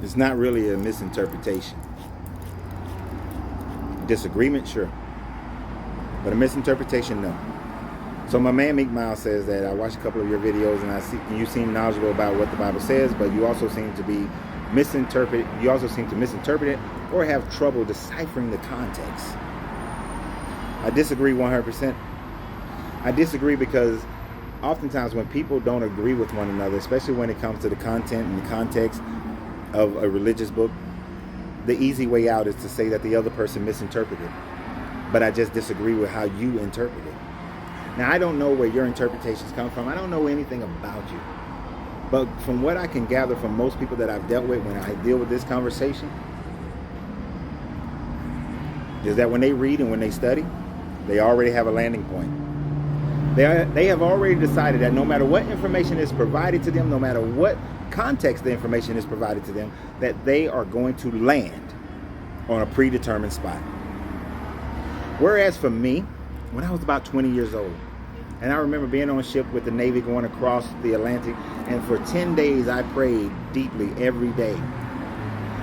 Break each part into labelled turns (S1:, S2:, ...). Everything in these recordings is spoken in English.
S1: It's not really a misinterpretation. Disagreement, sure. But a misinterpretation, no. So my man Meek Miles says that I watched a couple of your videos and you seem knowledgeable about what the Bible says, but you also seem to misinterpret it or have trouble deciphering the context. I disagree 100%. I disagree because oftentimes when people don't agree with one another, especially when it comes to the content and the context of a religious book, the easy way out is to say that the other person misinterpreted. But I just disagree with how you interpret it. Now, I don't know where your interpretations come from. I don't know anything about you. But from what I can gather from most people that I've dealt with when I deal with this conversation, is that when they read and when they study, they already have a landing point. They have already decided that no matter what information is provided to them, no matter what context the information is provided to them, that they are going to land on a predetermined spot. Whereas for me, when I was about 20 years old, and I remember being on a ship with the Navy going across the Atlantic, and for 10 days I prayed deeply every day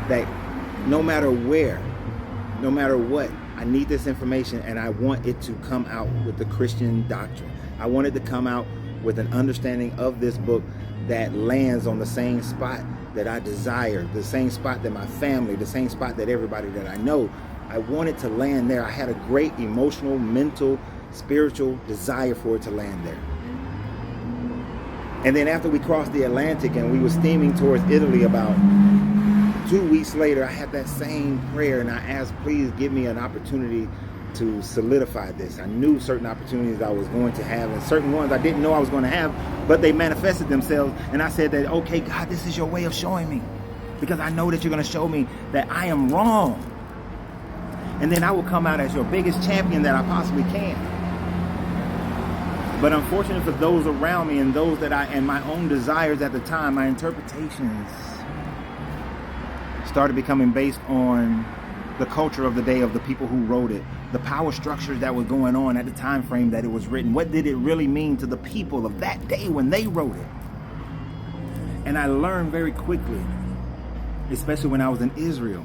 S1: that no matter where, no matter what, I need this information and I want it to come out with the Christian doctrine. I want it to come out with an understanding of this book that lands on the same spot that I desire, the same spot that my family, the same spot that everybody that I know. I wanted to land there. I had a great emotional, mental, spiritual desire for it to land there. And then after we crossed the Atlantic and we were steaming towards Italy, about 2 weeks later, I had that same prayer and I asked, please give me an opportunity to solidify this. I knew certain opportunities I was going to have and certain ones I didn't know I was going to have, but they manifested themselves. And I said that, okay, God, this is your way of showing me, because I know that you're going to show me that I am wrong. And then I will come out as your biggest champion that I possibly can. But unfortunately for those around me and those and my own desires at the time, my interpretations started becoming based on the culture of the day of the people who wrote it, the power structures that were going on at the time frame that it was written. What did it really mean to the people of that day when they wrote it? And I learned very quickly, especially when I was in Israel,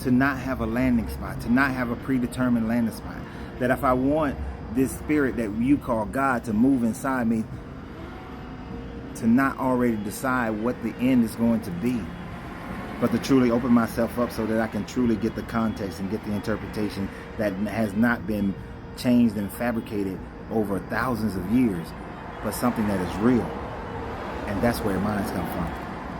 S1: to not have a landing spot, to not have a predetermined landing spot. That if I want this spirit that you call God to move inside me, to not already decide what the end is going to be, but to truly open myself up so that I can truly get the context and get the interpretation that has not been changed and fabricated over thousands of years, but something that is real. And that's where minds come from.